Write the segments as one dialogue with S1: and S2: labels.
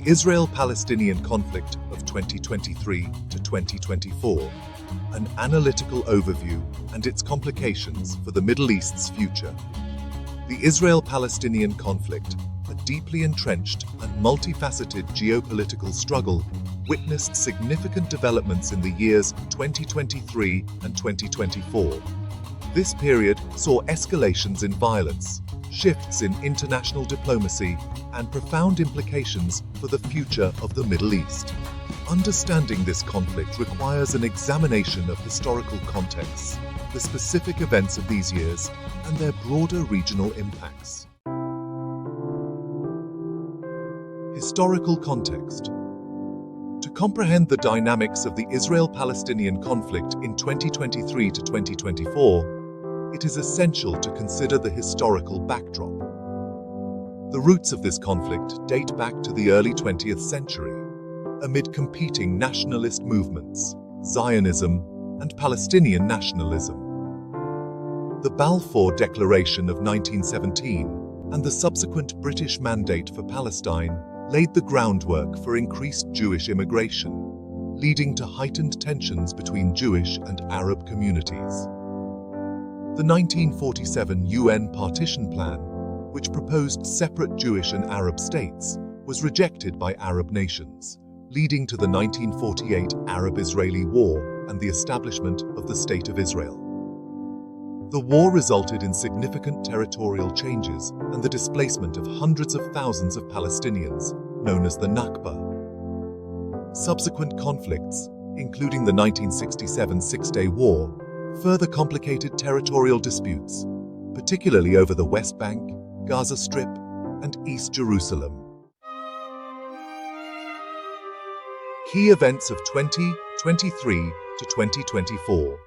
S1: Israel-Palestinian conflict of 2023 to 2024, an analytical overview and its complications for the Middle East's future. The Israel-Palestinian conflict, a deeply entrenched and multifaceted geopolitical struggle, witnessed significant developments in the years 2023 and 2024. This period saw escalations in violence, shifts in international diplomacy, and profound implications for the future of the Middle East. Understanding this conflict requires an examination of historical contexts, the specific events of these years, and their broader regional impacts. Historical context. To comprehend the dynamics of the Israel-Palestinian conflict in 2023 to 2024, it is essential to consider the historical backdrop. The roots of this conflict date back to the early 20th century, amid competing nationalist movements, Zionism, and Palestinian nationalism. The Balfour Declaration of 1917 and the subsequent British Mandate for Palestine laid the groundwork for increased Jewish immigration, leading to heightened tensions between Jewish and Arab communities. The 1947 UN Partition Plan, which proposed separate Jewish and Arab states, was rejected by Arab nations, leading to the 1948 Arab-Israeli War and the establishment of the State of Israel. The war resulted in significant territorial changes and the displacement of hundreds of thousands of Palestinians, known as the Nakba. Subsequent conflicts, including the 1967 Six-Day War, further complicated territorial disputes, particularly over the West Bank, Gaza Strip, and East Jerusalem. Key events of 2023 to 2024.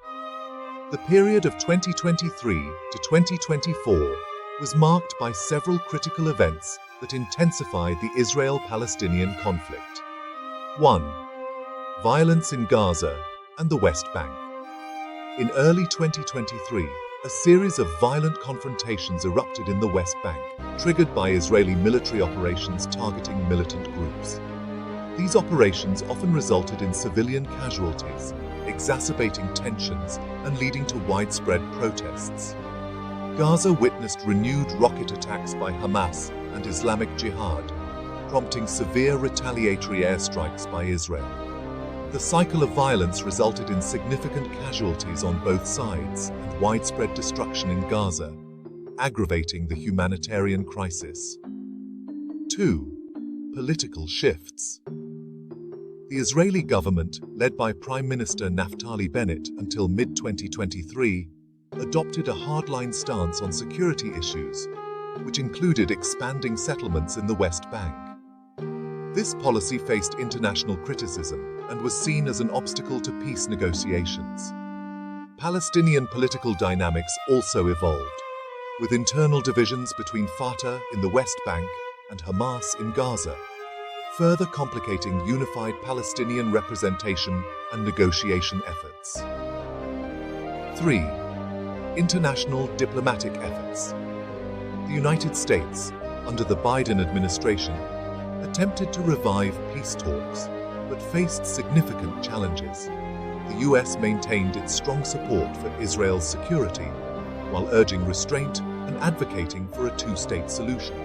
S1: The period of 2023 to 2024 was marked by several critical events that intensified the Israel-Palestinian conflict. 1. Violence in Gaza and the West Bank. In early 2023, a series of violent confrontations erupted in the West Bank, triggered by Israeli military operations targeting militant groups. These operations often resulted in civilian casualties, exacerbating tensions and leading to widespread protests. Gaza witnessed renewed rocket attacks by Hamas and Islamic Jihad, prompting severe retaliatory airstrikes by Israel. The cycle of violence resulted in significant casualties on both sides and widespread destruction in Gaza, aggravating the humanitarian crisis. 2. Political shifts. The Israeli government, led by Prime Minister Naftali Bennett until mid-2023, adopted a hardline stance on security issues, which included expanding settlements in the West Bank. This policy faced international criticism and was seen as an obstacle to peace negotiations. Palestinian political dynamics also evolved, with internal divisions between Fatah in the West Bank and Hamas in Gaza, further complicating unified Palestinian representation and negotiation efforts. 3. International diplomatic efforts. The United States, under the Biden administration, attempted to revive peace talks, but faced significant challenges. The US maintained its strong support for Israel's security, while urging restraint and advocating for a two-state solution.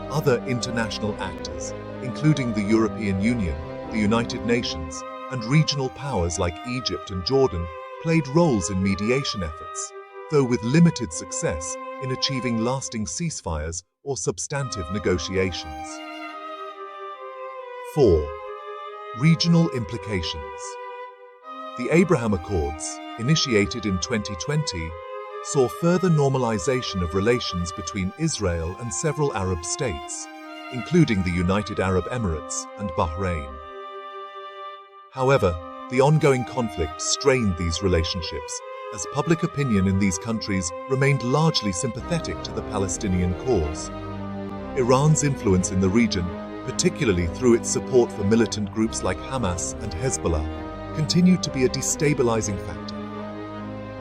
S1: Other international actors, including the European Union, the United Nations, and regional powers like Egypt and Jordan, played roles in mediation efforts, though with limited success in achieving lasting ceasefires or substantive negotiations. 4. Regional implications. The Abraham Accords, initiated in 2020, saw further normalization of relations between Israel and several Arab states, including the United Arab Emirates and Bahrain. However, the ongoing conflict strained these relationships, as public opinion in these countries remained largely sympathetic to the Palestinian cause. Iran's influence in the region, particularly through its support for militant groups like Hamas and Hezbollah, continued to be a destabilizing factor.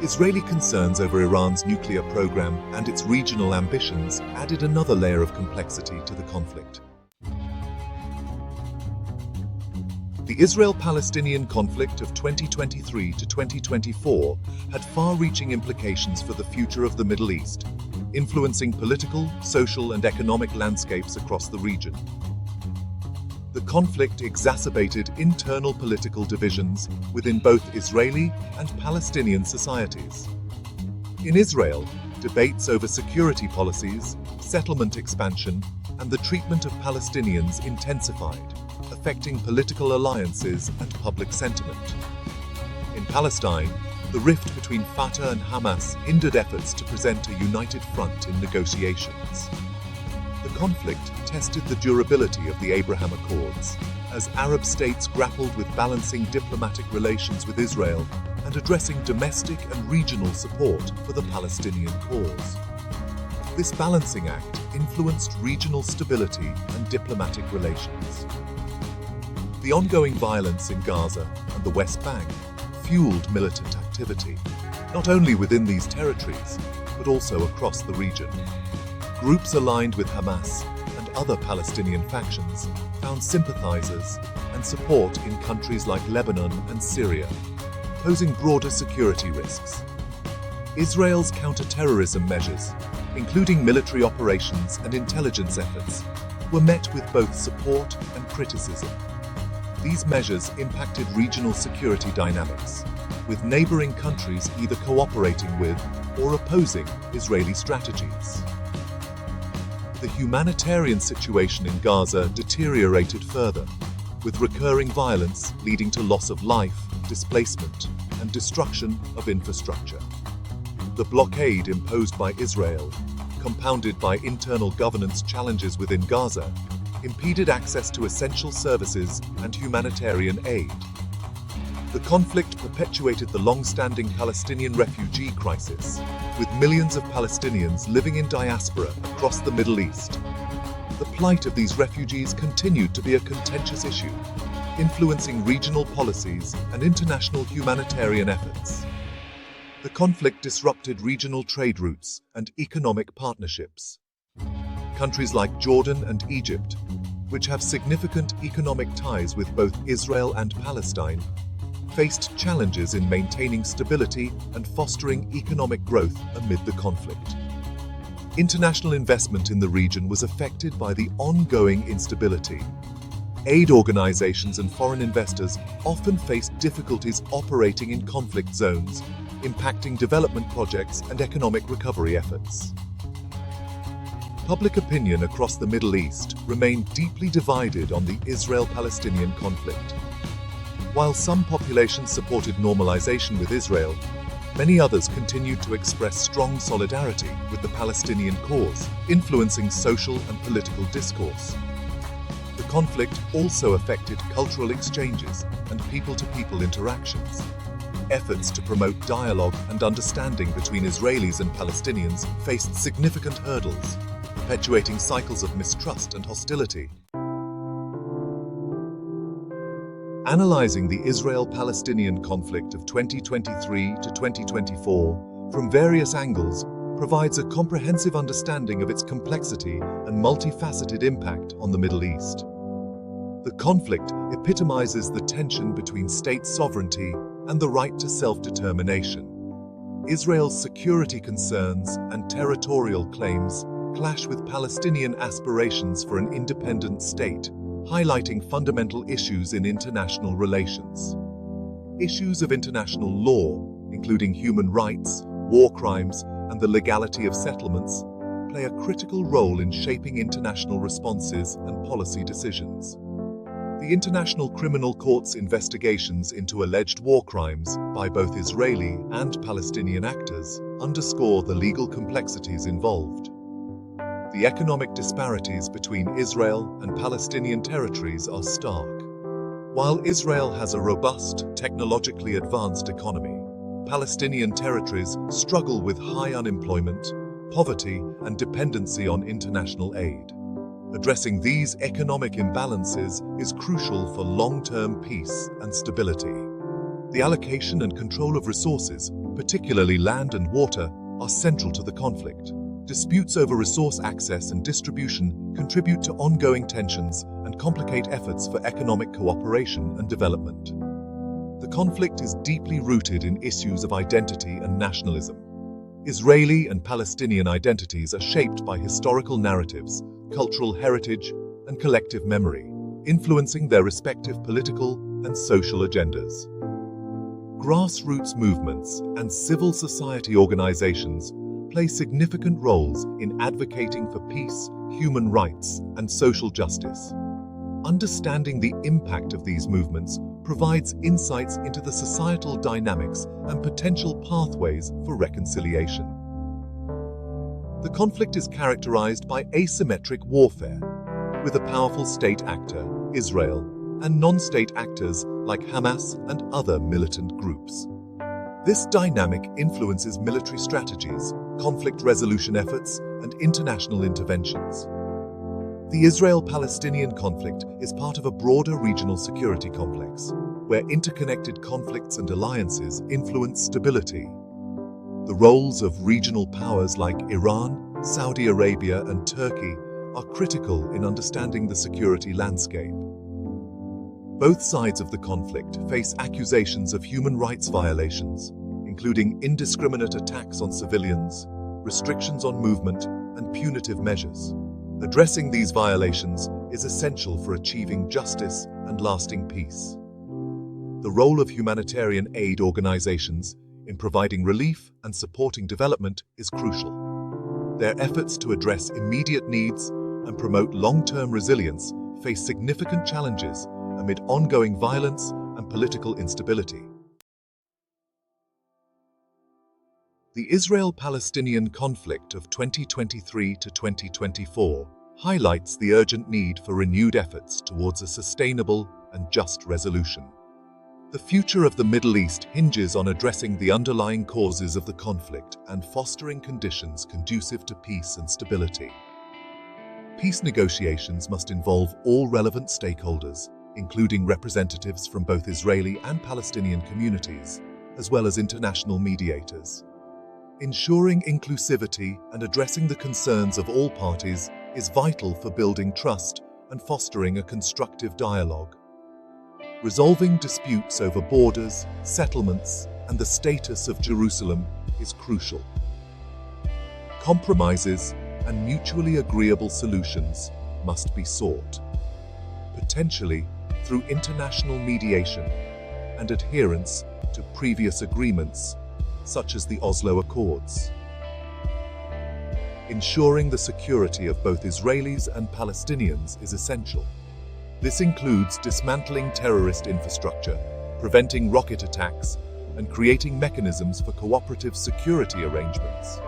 S1: Israeli concerns over Iran's nuclear program and its regional ambitions added another layer of complexity to the conflict. The Israel-Palestinian conflict of 2023 to 2024 had far-reaching implications for the future of the Middle East, influencing political, social, and economic landscapes across the region. The conflict exacerbated internal political divisions within both Israeli and Palestinian societies. In Israel, debates over security policies, settlement expansion, and the treatment of Palestinians intensified, affecting political alliances and public sentiment. In Palestine, the rift between Fatah and Hamas hindered efforts to present a united front in negotiations. The conflict tested the durability of the Abraham Accords, as Arab states grappled with balancing diplomatic relations with Israel and addressing domestic and regional support for the Palestinian cause. This balancing act influenced regional stability and diplomatic relations. The ongoing violence in Gaza and the West Bank fueled militant activity, not only within these territories, but also across the region. Groups aligned with Hamas and other Palestinian factions found sympathizers and support in countries like Lebanon and Syria, posing broader security risks. Israel's counter-terrorism measures, including military operations and intelligence efforts, were met with both support and criticism. These measures impacted regional security dynamics, with neighboring countries either cooperating with or opposing Israeli strategies. The humanitarian situation in Gaza deteriorated further, with recurring violence leading to loss of life, displacement, and destruction of infrastructure. The blockade imposed by Israel, compounded by internal governance challenges within Gaza, impeded access to essential services and humanitarian aid. The conflict perpetuated the long-standing Palestinian refugee crisis, with millions of Palestinians living in diaspora across the Middle East. The plight of these refugees continued to be a contentious issue, influencing regional policies and international humanitarian efforts. The conflict disrupted regional trade routes and economic partnerships. Countries like Jordan and Egypt, which have significant economic ties with both Israel and Palestine, faced challenges in maintaining stability and fostering economic growth amid the conflict. International investment in the region was affected by the ongoing instability. Aid organizations and foreign investors often faced difficulties operating in conflict zones, impacting development projects and economic recovery efforts. Public opinion across the Middle East remained deeply divided on the Israel-Palestinian conflict. While some populations supported normalization with Israel, many others continued to express strong solidarity with the Palestinian cause, influencing social and political discourse. The conflict also affected cultural exchanges and people-to-people interactions. Efforts to promote dialogue and understanding between Israelis and Palestinians faced significant hurdles, perpetuating cycles of mistrust and hostility. Analyzing the Israel-Palestinian conflict of 2023 to 2024 from various angles provides a comprehensive understanding of its complexity and multifaceted impact on the Middle East. The conflict epitomizes the tension between state sovereignty and the right to self-determination. Israel's security concerns and territorial claims clash with Palestinian aspirations for an independent state, highlighting fundamental issues in international relations. Issues of international law, including human rights, war crimes, and the legality of settlements, play a critical role in shaping international responses and policy decisions. The International Criminal Court's investigations into alleged war crimes by both Israeli and Palestinian actors underscore the legal complexities involved. The economic disparities between Israel and Palestinian territories are stark. While Israel has a robust, technologically advanced economy, Palestinian territories struggle with high unemployment, poverty, and dependency on international aid. Addressing these economic imbalances is crucial for long-term peace and stability. The allocation and control of resources, particularly land and water, are central to the conflict. Disputes over resource access and distribution contribute to ongoing tensions and complicate efforts for economic cooperation and development. The conflict is deeply rooted in issues of identity and nationalism. Israeli and Palestinian identities are shaped by historical narratives, cultural heritage, and collective memory, influencing their respective political and social agendas. Grassroots movements and civil society organizations play significant roles in advocating for peace, human rights, and social justice. Understanding the impact of these movements provides insights into the societal dynamics and potential pathways for reconciliation. The conflict is characterized by asymmetric warfare, with a powerful state actor, Israel, and non-state actors like Hamas and other militant groups. This dynamic influences military strategies, conflict resolution efforts, and international interventions. The Israel-Palestinian conflict is part of a broader regional security complex, where interconnected conflicts and alliances influence stability. The roles of regional powers like Iran, Saudi Arabia, and Turkey are critical in understanding the security landscape. Both sides of the conflict face accusations of human rights violations, including indiscriminate attacks on civilians, restrictions on movement, and punitive measures. Addressing these violations is essential for achieving justice and lasting peace. The role of humanitarian aid organizations in providing relief and supporting development is crucial. Their efforts to address immediate needs and promote long-term resilience face significant challenges amid ongoing violence and political instability. The Israel-Palestinian conflict of 2023 to 2024 highlights the urgent need for renewed efforts towards a sustainable and just resolution. The future of the Middle East hinges on addressing the underlying causes of the conflict and fostering conditions conducive to peace and stability. Peace negotiations must involve all relevant stakeholders, including representatives from both Israeli and Palestinian communities, as well as international mediators. Ensuring inclusivity and addressing the concerns of all parties is vital for building trust and fostering a constructive dialogue. Resolving disputes over borders, settlements, and the status of Jerusalem is crucial. Compromises and mutually agreeable solutions must be sought, potentially through international mediation and adherence to previous agreements, such as the Oslo Accords. Ensuring the security of both Israelis and Palestinians is essential. This includes dismantling terrorist infrastructure, preventing rocket attacks, and creating mechanisms for cooperative security arrangements.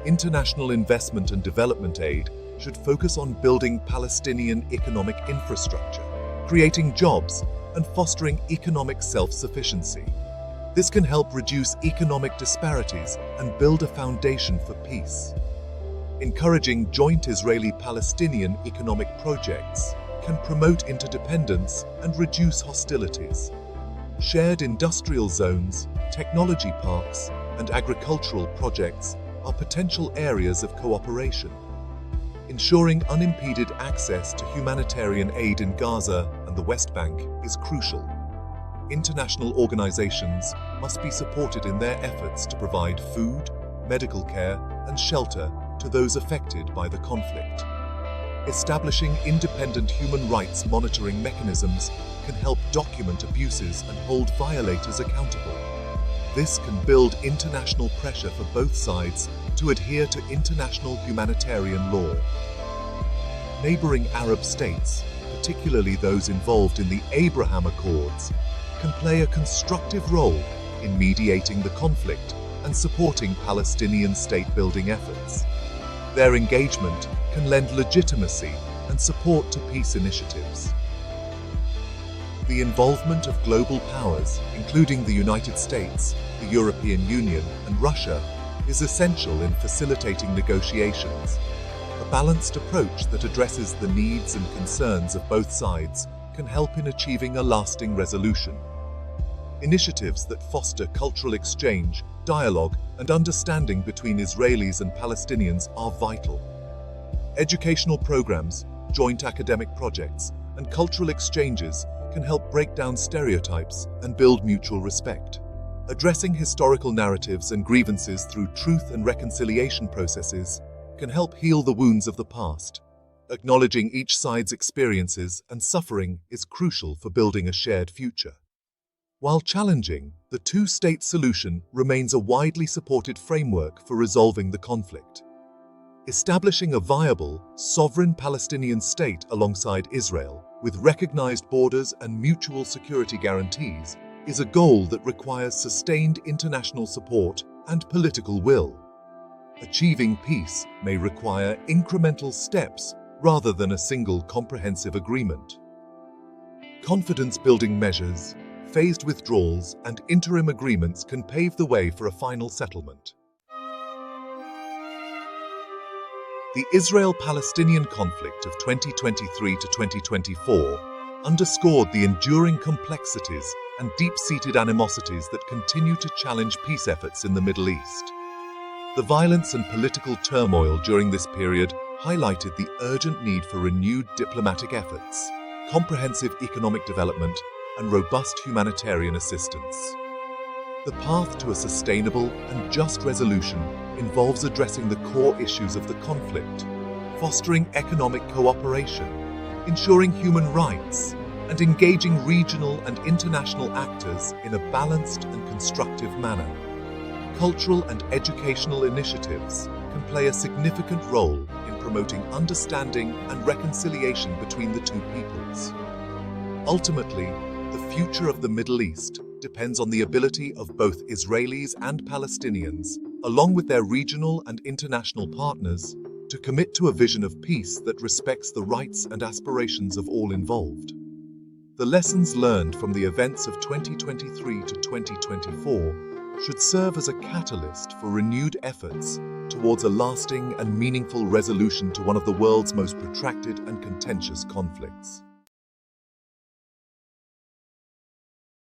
S1: International investment and development aid should focus on building Palestinian economic infrastructure, creating jobs, and fostering economic self-sufficiency. This can help reduce economic disparities and build a foundation for peace. Encouraging joint Israeli-Palestinian economic projects can promote interdependence and reduce hostilities. Shared industrial zones, technology parks, and agricultural projects are potential areas of cooperation. Ensuring unimpeded access to humanitarian aid in Gaza and the West Bank is crucial. International organizations must be supported in their efforts to provide food, medical care, and shelter to those affected by the conflict. Establishing independent human rights monitoring mechanisms can help document abuses and hold violators accountable. This can build international pressure for both sides to adhere to international humanitarian law. Neighboring Arab states, particularly those involved in the Abraham Accords, can play a constructive role in mediating the conflict and supporting Palestinian state-building efforts. Their engagement can lend legitimacy and support to peace initiatives. The involvement of global powers, including the United States, the European Union, and Russia, is essential in facilitating negotiations. A balanced approach that addresses the needs and concerns of both sides can help in achieving a lasting resolution. Initiatives that foster cultural exchange dialogue, and understanding between Israelis and Palestinians are vital. Educational programs, joint academic projects, and cultural exchanges can help break down stereotypes and build mutual respect. Addressing historical narratives and grievances through truth and reconciliation processes can help heal the wounds of the past. Acknowledging each side's experiences and suffering is crucial for building a shared future. While challenging, the two-state solution remains a widely supported framework for resolving the conflict. Establishing a viable, sovereign Palestinian state alongside Israel, with recognized borders and mutual security guarantees, is a goal that requires sustained international support and political will. Achieving peace may require incremental steps rather than a single comprehensive agreement. Confidence-building measures, phased withdrawals, and interim agreements can pave the way for a final settlement. The Israel-Palestinian conflict of 2023 to 2024 underscored the enduring complexities and deep-seated animosities that continue to challenge peace efforts in the Middle East. The violence and political turmoil during this period highlighted the urgent need for renewed diplomatic efforts, comprehensive economic development, and robust humanitarian assistance. The path to a sustainable and just resolution involves addressing the core issues of the conflict, fostering economic cooperation, ensuring human rights, and engaging regional and international actors in a balanced and constructive manner. Cultural and educational initiatives can play a significant role in promoting understanding and reconciliation between the two peoples. Ultimately, the future of the Middle East depends on the ability of both Israelis and Palestinians, along with their regional and international partners, to commit to a vision of peace that respects the rights and aspirations of all involved. The lessons learned from the events of 2023 to 2024 should serve as a catalyst for renewed efforts towards a lasting and meaningful resolution to one of the world's most protracted and contentious conflicts.